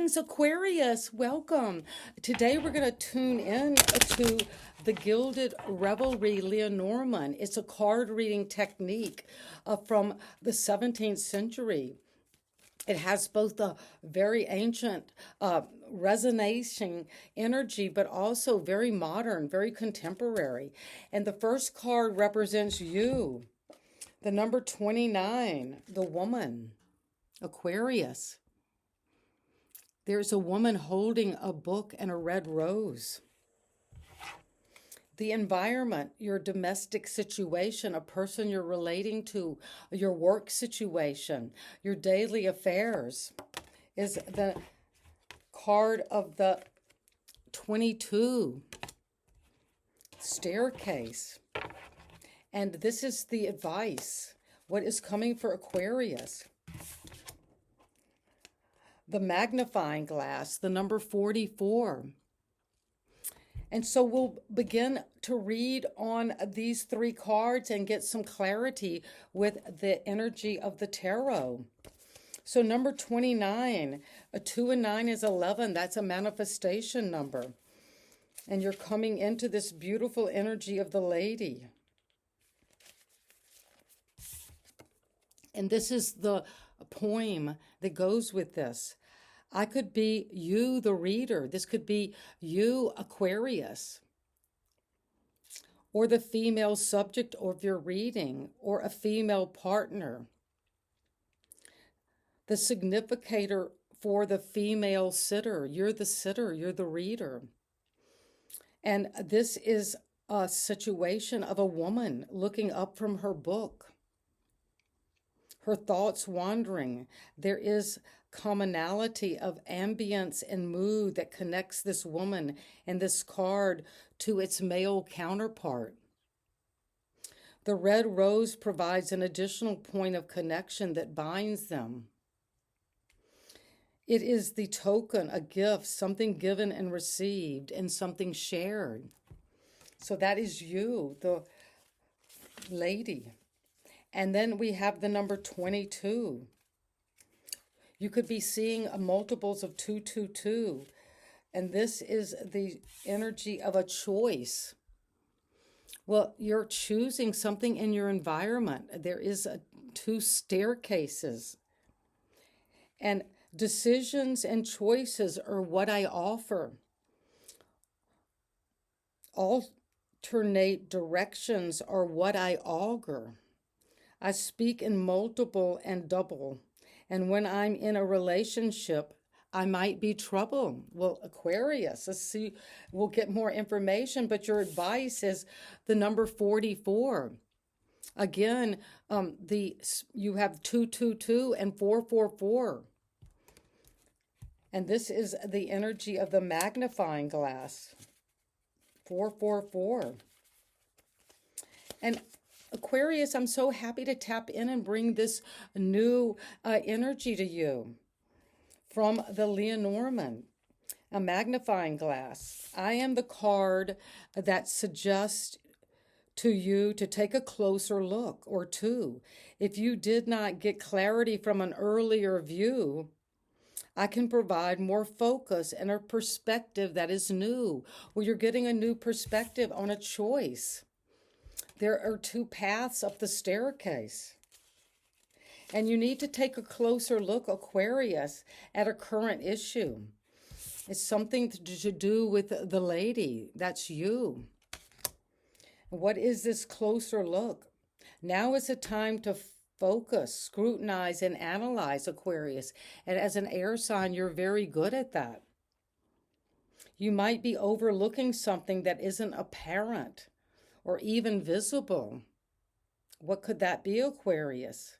Greetings, Aquarius. Welcome. Today we're going to tune in to the Gilded Revelry Lenormand. It's a card reading technique from the 17th century. It has both a very ancient, resonating energy, but also very modern, very contemporary. And the first card represents you, the number 29, the woman, Aquarius. There's a woman holding a book and a red rose. The environment, your domestic situation, a person you're relating to, your work situation, your daily affairs, is the card of the 22 staircase. And this is the advice. What is coming for Aquarius? The magnifying glass, the number 44. And so we'll begin to read on these three cards and get some clarity with the energy of the tarot. So number 29, a 2 and 9 is 11. That's a manifestation number. And you're coming into this beautiful energy of the lady. And this is the poem that goes with this. I could be you, the reader. This could be you, Aquarius, or the female subject of your reading, or a female partner. The significator for the female sitter. You're the sitter, you're the reader. And this is a situation of a woman looking up from her book. Her thoughts wandering. There is commonality of ambience and mood that connects this woman and this card to its male counterpart. The red rose provides an additional point of connection that binds them. It is the token, a gift, something given and received, and something shared. So that is you, the lady. And then we have the number 22. You could be seeing multiples of 222. And this is the energy of a choice. Well, you're choosing something in your environment. There is two staircases. And decisions and choices are what I offer. Alternate directions are what I augur. I speak in multiple and double. And when I'm in a relationship, I might be trouble. Well, Aquarius, let's see, we'll get more information, but your advice is the number 44. Again, you have 222 and 444. And this is the energy of the magnifying glass. 444. And Aquarius, I'm so happy to tap in and bring this new energy to you from the Lenormand, a magnifying glass. I am the card that suggests to you to take a closer look or two. If you did not get clarity from an earlier view, I can provide more focus and a perspective that is new, where you're getting a new perspective on a choice. There are two paths up the staircase. And you need to take a closer look, Aquarius, at a current issue. It's something to do with the lady. That's you. What is this closer look? Now is the time to focus, scrutinize, and analyze, Aquarius. And as an air sign, you're very good at that. You might be overlooking something that isn't apparent or even visible. What could that be, Aquarius?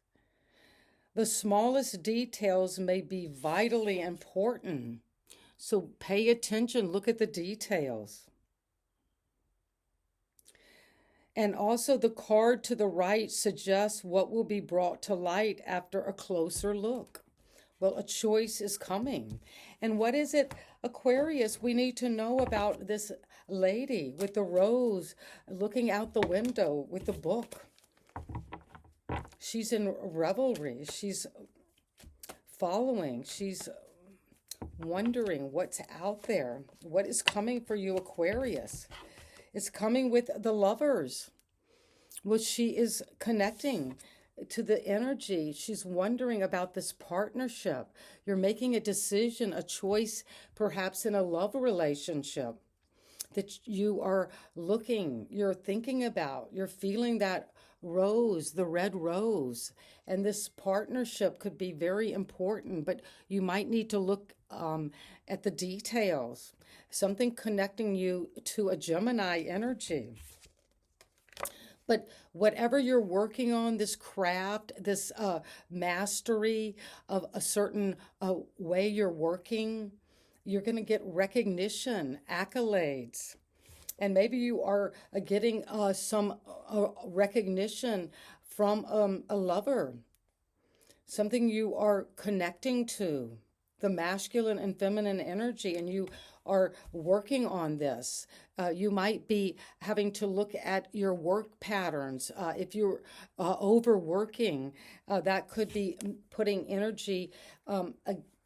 The smallest details may be vitally important. So pay attention, look at the details. And also the card to the right suggests what will be brought to light after a closer look. Well, a choice is coming. And what is it, Aquarius, we need to know about this lady with the rose looking out the window with the book? She's in revelry. She's following. She's wondering what's out there. What is coming for you, Aquarius? It's coming with the Lovers. Well, she is connecting to the energy. She's wondering about this partnership. You're making a decision, a choice, perhaps in a love relationship that you are looking, you're thinking about, you're feeling that rose, the red rose. And this partnership could be very important, but you might need to look at the details. Something connecting you to a Gemini energy. But whatever you're working on, this craft, this mastery of a certain way you're working, you're going to get recognition, accolades. And maybe you are getting some recognition from a lover, something you are connecting to, the masculine and feminine energy, and you are working on this. You might be having to look at your work patterns. If you're overworking, that could be putting energy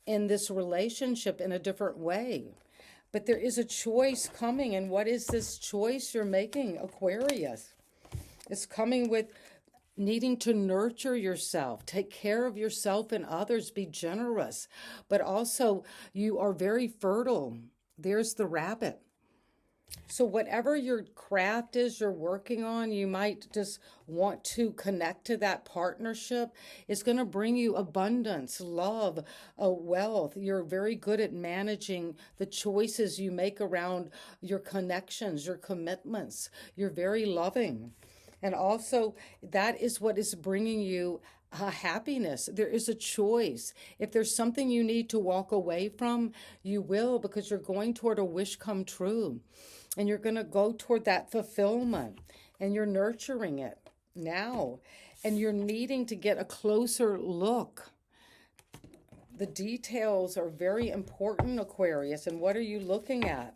in this relationship in a different way. But there is a choice coming, and what is this choice you're making, Aquarius? It's coming with needing to nurture yourself, take care of yourself and others, be generous, but also you are very fertile. There's the rabbit. So whatever your craft is you're working on, you might just want to connect to that partnership. It's going to bring you abundance, love, wealth. You're very good at managing the choices you make around your connections, your commitments. You're very loving. And also, that is what is bringing you happiness. There is a choice. If there's something you need to walk away from, you will, because you're going toward a wish come true. And you're going to go toward that fulfillment. And you're nurturing it now. And you're needing to get a closer look. The details are very important, Aquarius. And what are you looking at?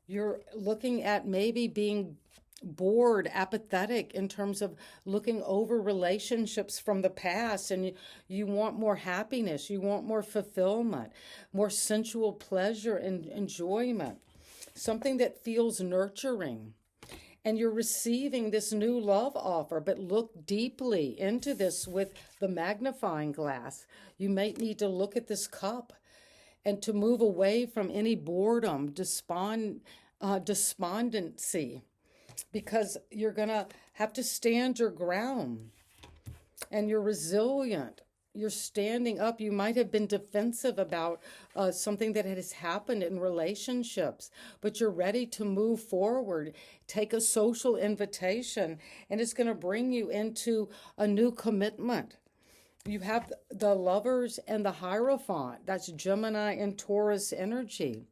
You're looking at maybe being bored, apathetic in terms of looking over relationships from the past, and you want more happiness, you want more fulfillment, more sensual pleasure and enjoyment, something that feels nurturing. And you're receiving this new love offer, but look deeply into this with the magnifying glass. You might need to look at this cup and to move away from any boredom, despondency, because you're going to have to stand your ground, and you're resilient. You're standing up. You might have been defensive about something that has happened in relationships, but you're ready to move forward, take a social invitation, and it's going to bring you into a new commitment. You have the Lovers and the Hierophant. That's Gemini and Taurus energy.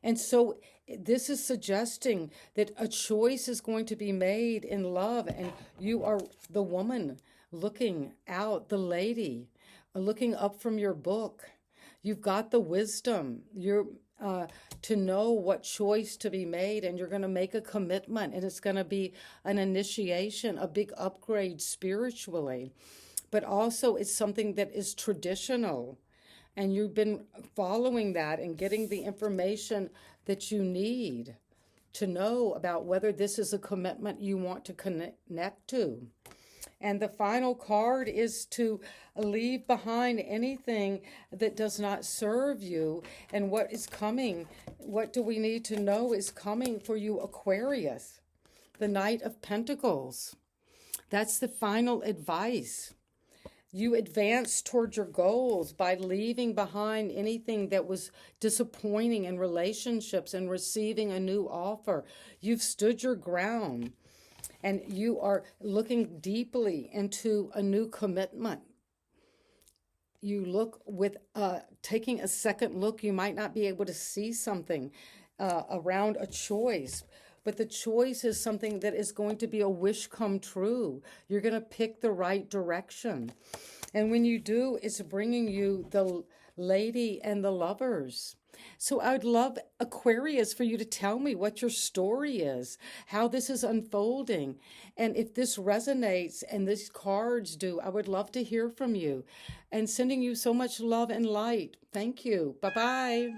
And so this is suggesting that a choice is going to be made in love, and you are the woman looking out, the lady looking up from your book. You've got the wisdom. You're to know what choice to be made, and you're going to make a commitment, and it's going to be an initiation, a big upgrade spiritually. But also it's something that is traditional. And you've been following that and getting the information that you need to know about whether this is a commitment you want to connect to. And the final card is to leave behind anything that does not serve you. And what is coming, what do we need to know is coming for you, Aquarius? The Knight of Pentacles. That's the final advice. You advance toward your goals by leaving behind anything that was disappointing in relationships and receiving a new offer. You've stood your ground, and you are looking deeply into a new commitment. You look with taking a second look. You might not be able to see something around a choice, but the choice is something that is going to be a wish come true. You're going to pick the right direction. And when you do, it's bringing you the Lady and the Lovers. So I would love, Aquarius, for you to tell me what your story is, how this is unfolding. And if this resonates and these cards do, I would love to hear from you. And sending you so much love and light. Thank you. Bye-bye.